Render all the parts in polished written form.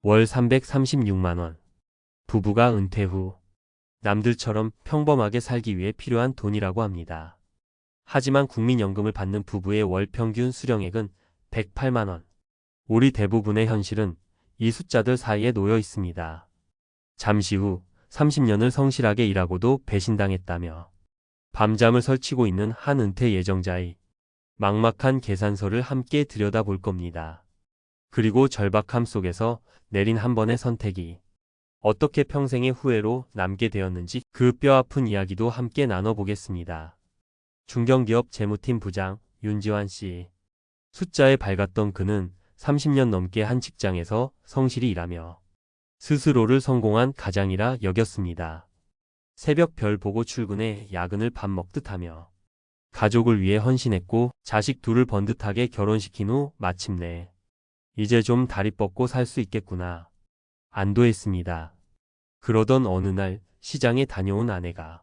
월 336만원. 부부가 은퇴 후 남들처럼 평범하게 살기 위해 필요한 돈이라고 합니다. 하지만 국민연금을 받는 부부의 월 평균 수령액은 108만원. 우리 대부분의 현실은 이 숫자들 사이에 놓여 있습니다. 잠시 후 30년을 성실하게 일하고도 배신당했다며 밤잠을 설치고 있는 한 은퇴 예정자의 막막한 계산서를 함께 들여다볼 겁니다. 그리고 절박함 속에서 내린 한 번의 선택이 어떻게 평생의 후회로 남게 되었는지 그 뼈아픈 이야기도 함께 나눠보겠습니다. 중견기업 재무팀 부장 윤지환 씨. 숫자에 밝았던 그는 30년 넘게 한 직장에서 성실히 일하며 스스로를 성공한 가장이라 여겼습니다. 새벽 별 보고 출근해 야근을 밥 먹듯 하며 가족을 위해 헌신했고 자식 둘을 번듯하게 결혼시킨 후 마침내 이제 좀 다리 뻗고 살 수 있겠구나 안도했습니다. 그러던 어느 날 시장에 다녀온 아내가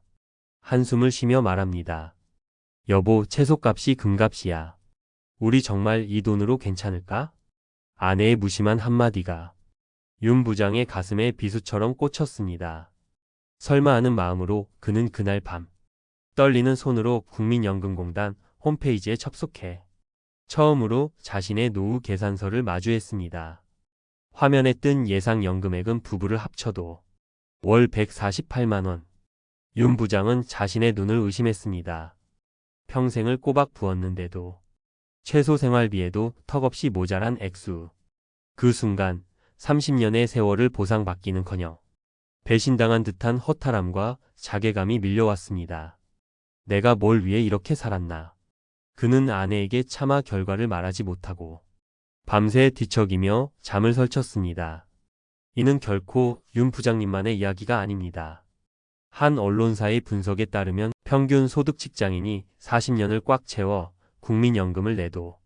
한숨을 쉬며 말합니다. 여보, 채소값이 금값이야. 우리 정말 이 돈으로 괜찮을까? 아내의 무심한 한마디가 윤 부장의 가슴에 비수처럼 꽂혔습니다. 설마 하는 마음으로 그는 그날 밤 떨리는 손으로 국민연금공단 홈페이지에 접속해 처음으로 자신의 노후 계산서를 마주했습니다. 화면에 뜬 예상 연금액은 부부를 합쳐도 월 148만원. 윤 부장은 자신의 눈을 의심했습니다. 평생을 꼬박 부었는데도 최소 생활비에도 턱없이 모자란 액수. 그 순간 30년의 세월을 보상받기는커녕 배신당한 듯한 허탈함과 자괴감이 밀려왔습니다. 내가 뭘 위해 이렇게 살았나. 그는 아내에게 차마 결과를 말하지 못하고 밤새 뒤척이며 잠을 설쳤습니다. 이는 결코 윤 부장님만의 이야기가 아닙니다. 한 언론사의 분석에 따르면 평균 소득 직장인이 40년을 꽉 채워 국민연금을 내도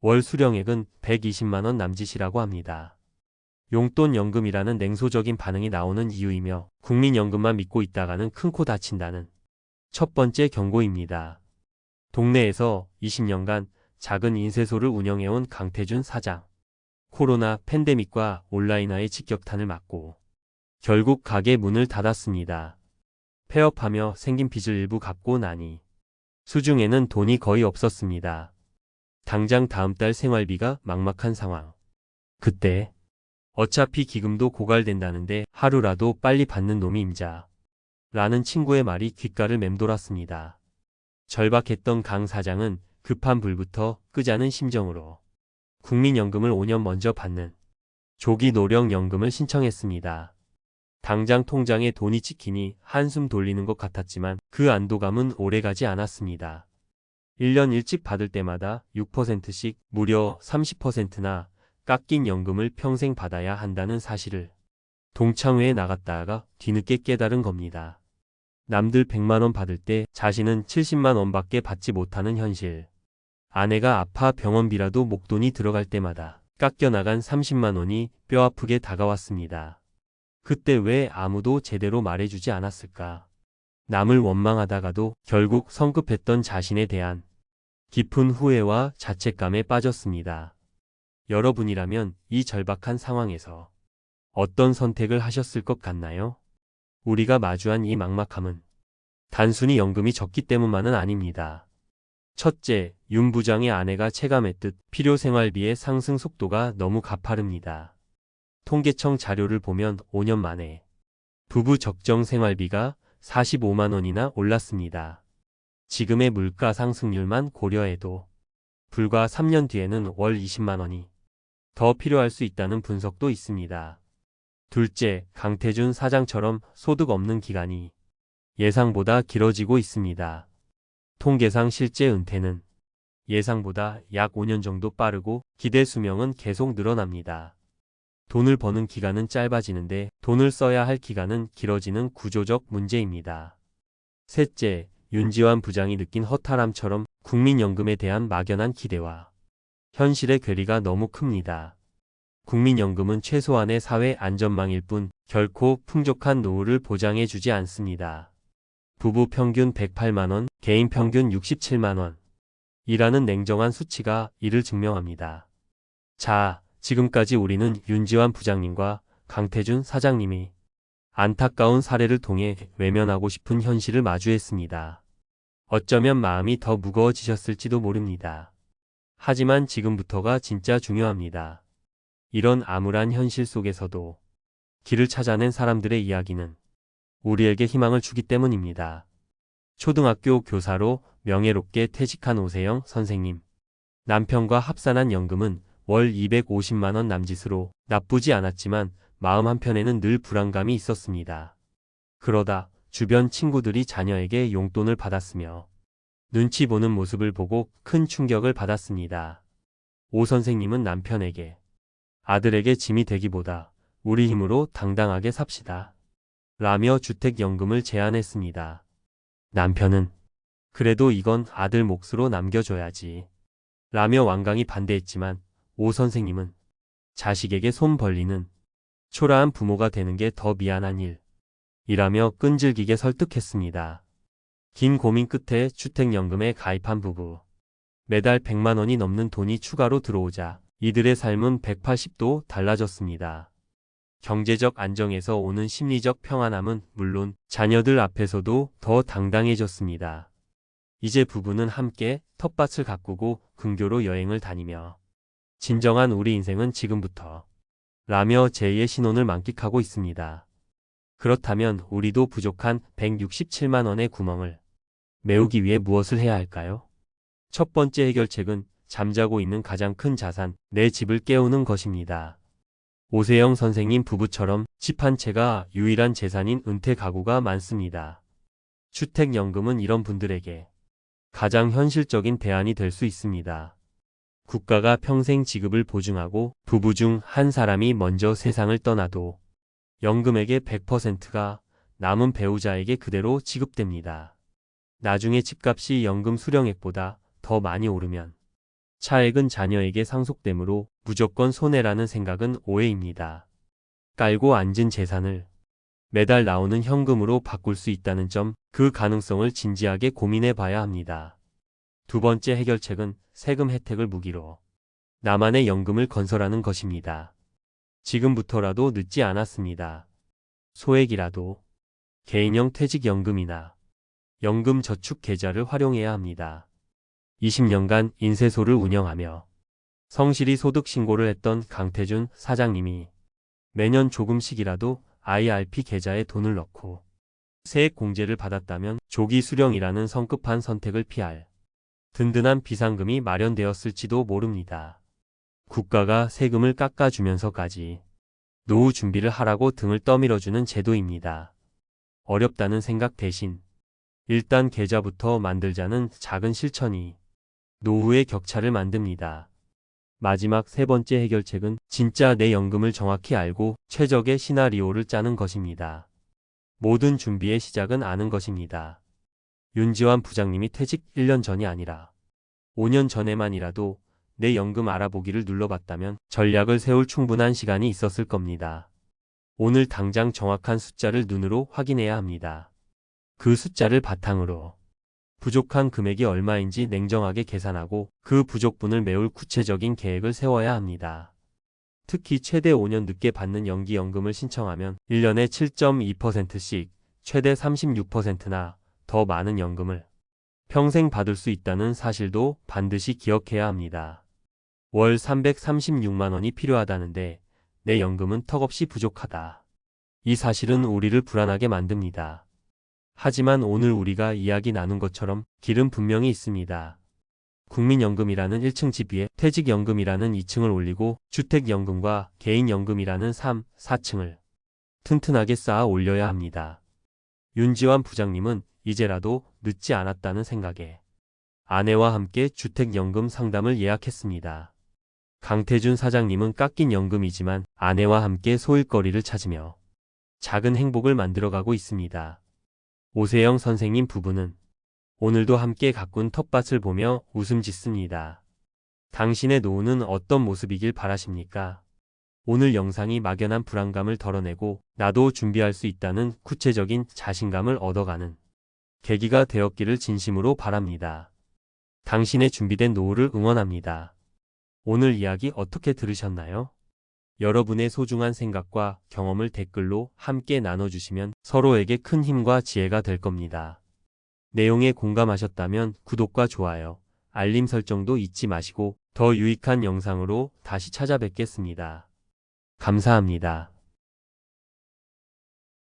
월 수령액은 120만원 남짓이라고 합니다. 용돈연금이라는 냉소적인 반응이 나오는 이유이며 국민연금만 믿고 있다가는 큰 코 다친다는 첫 번째 경고입니다. 동네에서 20년간 작은 인쇄소를 운영해온 강태준 사장. 코로나 팬데믹과 온라인화의 직격탄을 맞고 결국 가게 문을 닫았습니다. 폐업하며 생긴 빚을 일부 갚고 나니 수중에는 돈이 거의 없었습니다. 당장 다음 달 생활비가 막막한 상황. 그때 어차피 기금도 고갈된다는데 하루라도 빨리 받는 놈이 임자. 라는 친구의 말이 귓가를 맴돌았습니다. 절박했던 강 사장은 급한 불부터 끄자는 심정으로 국민연금을 5년 먼저 받는 조기 노령연금을 신청했습니다. 당장 통장에 돈이 찍히니 한숨 돌리는 것 같았지만 그 안도감은 오래가지 않았습니다. 1년 일찍 받을 때마다 6%씩 무려 30%나 깎인 연금을 평생 받아야 한다는 사실을 동창회에 나갔다가 뒤늦게 깨달은 겁니다. 남들 100만원 받을 때 자신은 70만원밖에 받지 못하는 현실. 아내가 아파 병원비라도 목돈이 들어갈 때마다 깎여나간 30만원이 뼈아프게 다가왔습니다. 그때 왜 아무도 제대로 말해주지 않았을까? 남을 원망하다가도 결국 성급했던 자신에 대한 깊은 후회와 자책감에 빠졌습니다. 여러분이라면 이 절박한 상황에서 어떤 선택을 하셨을 것 같나요? 우리가 마주한 이 막막함은 단순히 연금이 적기 때문만은 아닙니다. 첫째, 윤 부장의 아내가 체감했듯 필요 생활비의 상승 속도가 너무 가파릅니다. 통계청 자료를 보면 5년 만에 부부 적정 생활비가 45만원이나 올랐습니다. 지금의 물가 상승률만 고려해도 불과 3년 뒤에는 월 20만원이 더 필요할 수 있다는 분석도 있습니다. 둘째, 강태준 사장처럼 소득 없는 기간이 예상보다 길어지고 있습니다. 통계상 실제 은퇴는 예상보다 약 5년 정도 빠르고 기대 수명은 계속 늘어납니다. 돈을 버는 기간은 짧아지는데 돈을 써야 할 기간은 길어지는 구조적 문제입니다. 셋째, 윤지환 부장이 느낀 허탈함처럼 국민연금에 대한 막연한 기대와 현실의 괴리가 너무 큽니다. 국민연금은 최소한의 사회 안전망일 뿐 결코 풍족한 노후를 보장해주지 않습니다. 부부 평균 108만원, 개인 평균 67만원. 이라는 냉정한 수치가 이를 증명합니다. 자, 지금까지 우리는 윤지환 부장님과 강태준 사장님이 안타까운 사례를 통해 외면하고 싶은 현실을 마주했습니다. 어쩌면 마음이 더 무거워지셨을지도 모릅니다. 하지만 지금부터가 진짜 중요합니다. 이런 암울한 현실 속에서도 길을 찾아낸 사람들의 이야기는 우리에게 희망을 주기 때문입니다. 초등학교 교사로 명예롭게 퇴직한 오세영 선생님. 남편과 합산한 연금은 월 250만 원 남짓으로 나쁘지 않았지만 마음 한편에는 늘 불안감이 있었습니다. 그러다 주변 친구들이 자녀에게 용돈을 받았으며 눈치 보는 모습을 보고 큰 충격을 받았습니다. 오 선생님은 남편에게 아들에게 짐이 되기보다 우리 힘으로 당당하게 삽시다 라며 주택연금을 제안했습니다. 남편은 그래도 이건 아들 몫으로 남겨줘야지 라며 완강히 반대했지만 오 선생님은 자식에게 손 벌리는 초라한 부모가 되는 게 더 미안한 일이라며 끈질기게 설득했습니다. 긴 고민 끝에 주택연금에 가입한 부부. 매달 100만 원이 넘는 돈이 추가로 들어오자 이들의 삶은 180도 달라졌습니다. 경제적 안정에서 오는 심리적 평안함은 물론 자녀들 앞에서도 더 당당해졌습니다. 이제 부부는 함께 텃밭을 가꾸고 근교로 여행을 다니며 진정한 우리 인생은 지금부터 라며 제2의 신혼을 만끽하고 있습니다. 그렇다면 우리도 부족한 167만 원의 구멍을 메우기 위해 무엇을 해야 할까요? 첫 번째 해결책은 잠자고 있는 가장 큰 자산, 내 집을 깨우는 것입니다. 오세영 선생님 부부처럼 집 한 채가 유일한 재산인 은퇴 가구가 많습니다. 주택연금은 이런 분들에게 가장 현실적인 대안이 될 수 있습니다. 국가가 평생 지급을 보증하고 부부 중 한 사람이 먼저 세상을 떠나도 연금액의 100%가 남은 배우자에게 그대로 지급됩니다. 나중에 집값이 연금 수령액보다 더 많이 오르면 차액은 자녀에게 상속되므로 무조건 손해라는 생각은 오해입니다. 깔고 앉은 재산을 매달 나오는 현금으로 바꿀 수 있다는 점, 그 가능성을 진지하게 고민해 봐야 합니다. 두 번째 해결책은 세금 혜택을 무기로 나만의 연금을 건설하는 것입니다. 지금부터라도 늦지 않았습니다. 소액이라도 개인형 퇴직연금이나 연금저축계좌를 활용해야 합니다. 20년간 인쇄소를 운영하며 성실히 소득신고를 했던 강태준 사장님이 매년 조금씩이라도 IRP 계좌에 돈을 넣고 세액 공제를 받았다면 조기 수령이라는 성급한 선택을 피할 든든한 비상금이 마련되었을지도 모릅니다. 국가가 세금을 깎아주면서까지 노후 준비를 하라고 등을 떠밀어주는 제도입니다. 어렵다는 생각 대신 일단 계좌부터 만들자는 작은 실천이 노후의 격차를 만듭니다. 마지막 세 번째 해결책은 진짜 내 연금을 정확히 알고 최적의 시나리오를 짜는 것입니다. 모든 준비의 시작은 아는 것입니다. 윤지환 부장님이 퇴직 1년 전이 아니라 5년 전에만이라도 내 연금 알아보기를 눌러봤다면 전략을 세울 충분한 시간이 있었을 겁니다. 오늘 당장 정확한 숫자를 눈으로 확인해야 합니다. 그 숫자를 바탕으로 부족한 금액이 얼마인지 냉정하게 계산하고 그 부족분을 메울 구체적인 계획을 세워야 합니다. 특히 최대 5년 늦게 받는 연기연금을 신청하면 1년에 7.2%씩 최대 36%나 더 많은 연금을 평생 받을 수 있다는 사실도 반드시 기억해야 합니다. 월 336만 원이 필요하다는데 내 연금은 턱없이 부족하다. 이 사실은 우리를 불안하게 만듭니다. 하지만 오늘 우리가 이야기 나눈 것처럼 길은 분명히 있습니다. 국민연금이라는 1층 집 위에 퇴직연금이라는 2층을 올리고 주택연금과 개인연금이라는 3, 4층을 튼튼하게 쌓아 올려야 합니다. 윤지환 부장님은 이제라도 늦지 않았다는 생각에 아내와 함께 주택연금 상담을 예약했습니다. 강태준 사장님은 깎인 연금이지만 아내와 함께 소일거리를 찾으며 작은 행복을 만들어가고 있습니다. 오세영 선생님 부부는 오늘도 함께 가꾼 텃밭을 보며 웃음 짓습니다. 당신의 노후는 어떤 모습이길 바라십니까? 오늘 영상이 막연한 불안감을 덜어내고 나도 준비할 수 있다는 구체적인 자신감을 얻어가는 계기가 되었기를 진심으로 바랍니다. 당신의 준비된 노후를 응원합니다. 오늘 이야기 어떻게 들으셨나요? 여러분의 소중한 생각과 경험을 댓글로 함께 나눠주시면 서로에게 큰 힘과 지혜가 될 겁니다. 내용에 공감하셨다면 구독과 좋아요, 알림 설정도 잊지 마시고 더 유익한 영상으로 다시 찾아뵙겠습니다. 감사합니다.